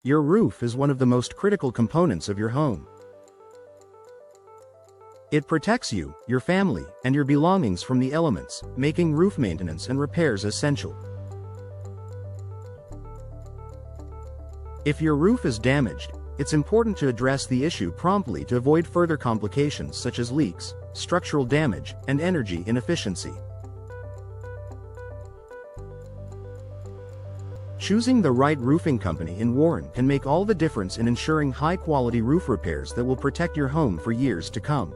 Your roof is one of the most critical components of your home. It protects you, your family, and your belongings from the elements, making roof maintenance and repairs essential. If your roof is damaged, it's important to address the issue promptly to avoid further complications such as leaks, structural damage, and energy inefficiency. Choosing the right roofing company in Warren can make all the difference in ensuring high-quality roof repairs that will protect your home for years to come.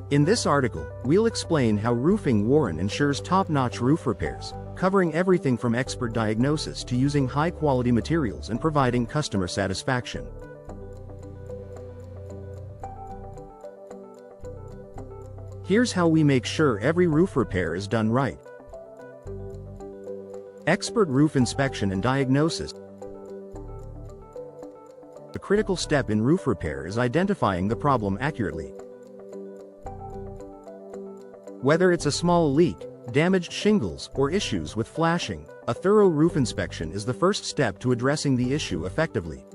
In this article, we'll explain how Roofing Warren ensures top-notch roof repairs, covering everything from expert diagnosis to using high-quality materials and providing customer satisfaction. Here's how we make sure every roof repair is done right. Expert roof inspection and diagnosis. A critical step in roof repair is identifying the problem accurately. Whether it's a small leak, damaged shingles, or issues with flashing, a thorough roof inspection is the first step to addressing the issue effectively.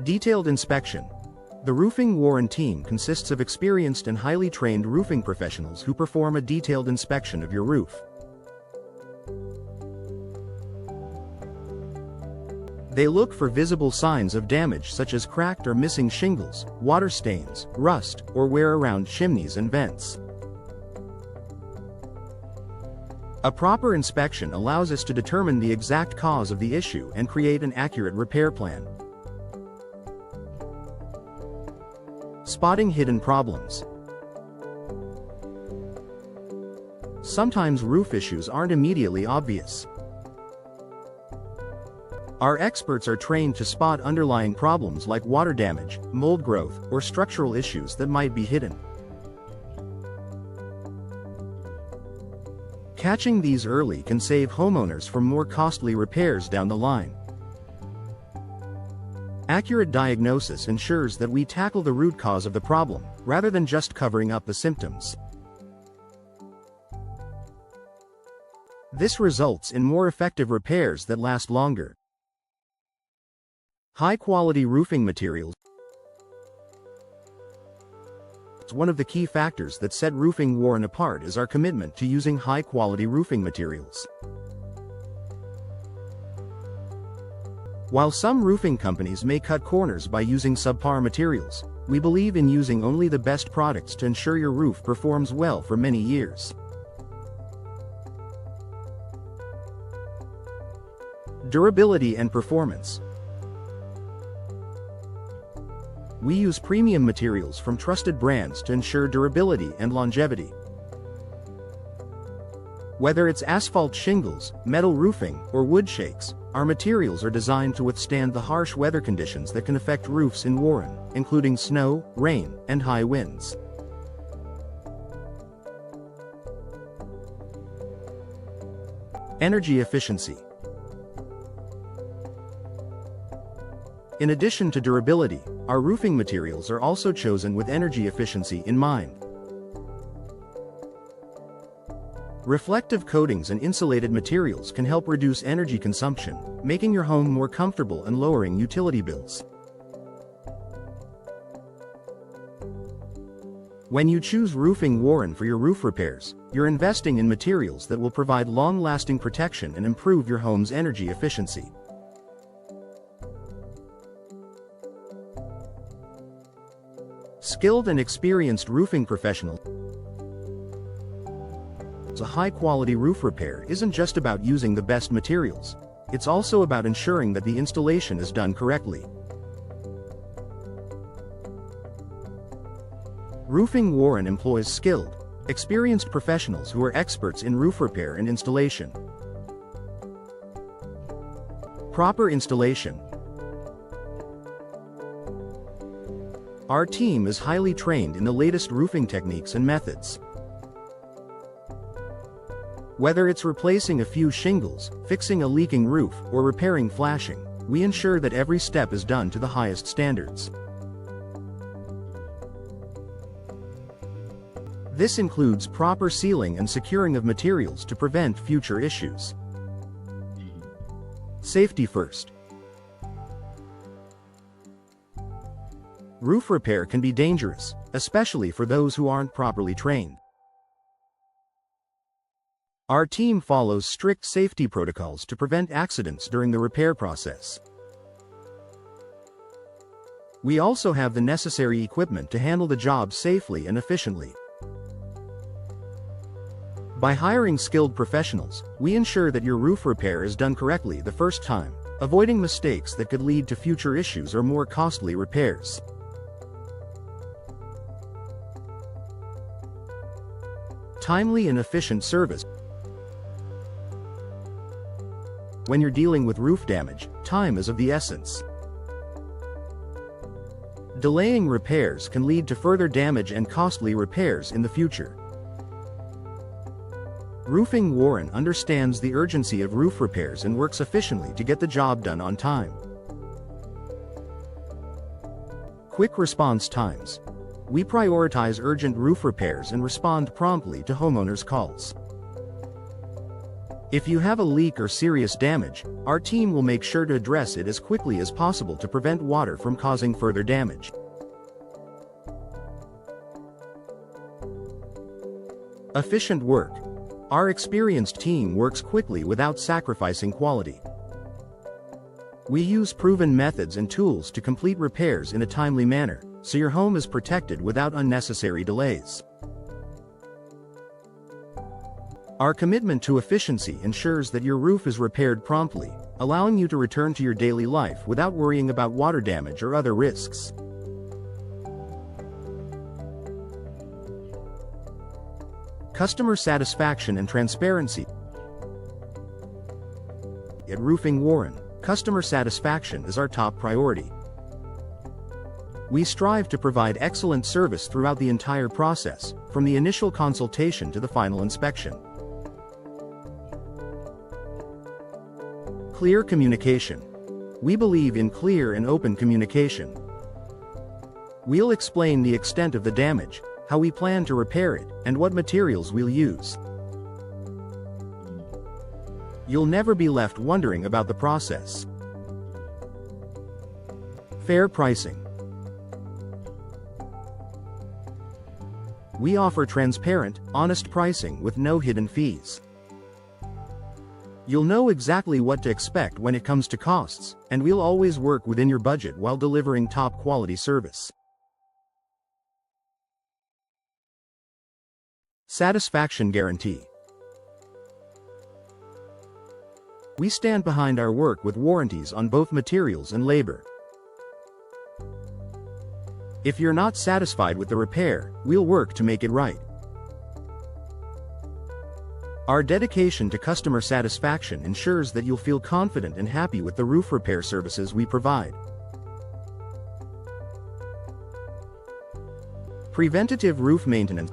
Detailed inspection. The Roofing Warren team consists of experienced and highly trained roofing professionals who perform a detailed inspection of your roof. They look for visible signs of damage such as cracked or missing shingles, water stains, rust, or wear around chimneys and vents. A proper inspection allows us to determine the exact cause of the issue and create an accurate repair plan. Spotting hidden problems. Sometimes roof issues aren't immediately obvious. Our experts are trained to spot underlying problems like water damage, mold growth, or structural issues that might be hidden. Catching these early can save homeowners from more costly repairs down the line. Accurate diagnosis ensures that we tackle the root cause of the problem, rather than just covering up the symptoms. This results in more effective repairs that last longer. High-quality roofing materials. One of the key factors that set Roofing Warren apart is our commitment to using high-quality roofing materials. While some roofing companies may cut corners by using subpar materials, we believe in using only the best products to ensure your roof performs well for many years. Durability and performance. We use premium materials from trusted brands to ensure durability and longevity. Whether it's asphalt shingles, metal roofing, or wood shakes, our materials are designed to withstand the harsh weather conditions that can affect roofs in Warren, including snow, rain, and high winds. Energy efficiency. In addition to durability, our roofing materials are also chosen with energy efficiency in mind. Reflective coatings and insulated materials can help reduce energy consumption, making your home more comfortable and lowering utility bills. When you choose Roofing Warren for your roof repairs, you're investing in materials that will provide long-lasting protection and improve your home's energy efficiency. Skilled and experienced roofing professionals. A high-quality roof repair isn't just about using the best materials. It's also about ensuring that the installation is done correctly. Roofing Warren employs skilled, experienced professionals who are experts in roof repair and installation. Proper installation. Our team is highly trained in the latest roofing techniques and methods. Whether it's replacing a few shingles, fixing a leaking roof, or repairing flashing, we ensure that every step is done to the highest standards. This includes proper sealing and securing of materials to prevent future issues. Safety first. Roof repair can be dangerous, especially for those who aren't properly trained. Our team follows strict safety protocols to prevent accidents during the repair process. We also have the necessary equipment to handle the job safely and efficiently. By hiring skilled professionals, we ensure that your roof repair is done correctly the first time, avoiding mistakes that could lead to future issues or more costly repairs. Timely and efficient service. When you're dealing with roof damage, time is of the essence. Delaying repairs can lead to further damage and costly repairs in the future. Roofing Warren understands the urgency of roof repairs and works efficiently to get the job done on time. Quick response times. We prioritize urgent roof repairs and respond promptly to homeowners' calls. If you have a leak or serious damage, our team will make sure to address it as quickly as possible to prevent water from causing further damage. Efficient work. Our experienced team works quickly without sacrificing quality. We use proven methods and tools to complete repairs in a timely manner, so your home is protected without unnecessary delays. Our commitment to efficiency ensures that your roof is repaired promptly, allowing you to return to your daily life without worrying about water damage or other risks. Customer satisfaction and transparency. At Roofing Warren, customer satisfaction is our top priority. We strive to provide excellent service throughout the entire process, from the initial consultation to the final inspection. Clear communication. We believe in clear and open communication. We'll explain the extent of the damage, how we plan to repair it, and what materials we'll use. You'll never be left wondering about the process. Fair pricing. We offer transparent, honest pricing with no hidden fees. You'll know exactly what to expect when it comes to costs, and we'll always work within your budget while delivering top quality service. Satisfaction guarantee. We stand behind our work with warranties on both materials and labor. If you're not satisfied with the repair, we'll work to make it right. Our dedication to customer satisfaction ensures that you'll feel confident and happy with the roof repair services we provide. Preventative roof maintenance.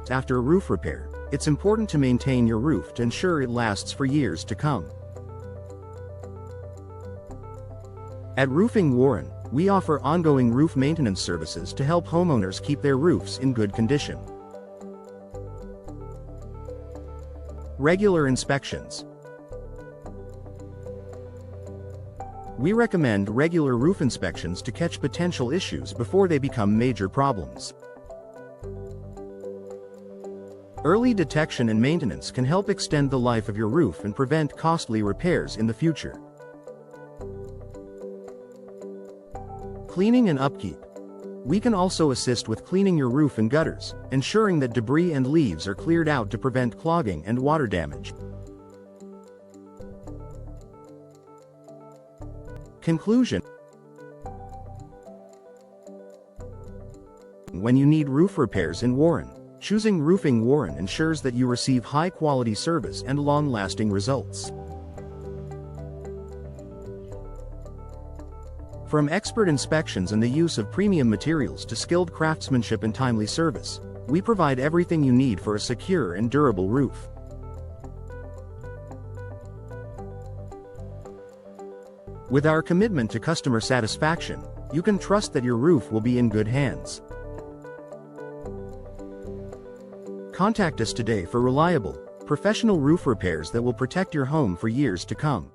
After a roof repair, it's important to maintain your roof to ensure it lasts for years to come. At Roofing Warren, we offer ongoing roof maintenance services to help homeowners keep their roofs in good condition. Regular inspections. We recommend regular roof inspections to catch potential issues before they become major problems. Early detection and maintenance can help extend the life of your roof and prevent costly repairs in the future. Cleaning and upkeep. We can also assist with cleaning your roof and gutters, ensuring that debris and leaves are cleared out to prevent clogging and water damage. Conclusion. When you need roof repairs in Warren, choosing Roofing Warren ensures that you receive high-quality service and long-lasting results. From expert inspections and the use of premium materials to skilled craftsmanship and timely service, we provide everything you need for a secure and durable roof. With our commitment to customer satisfaction, you can trust that your roof will be in good hands. Contact us today for reliable, professional roof repairs that will protect your home for years to come.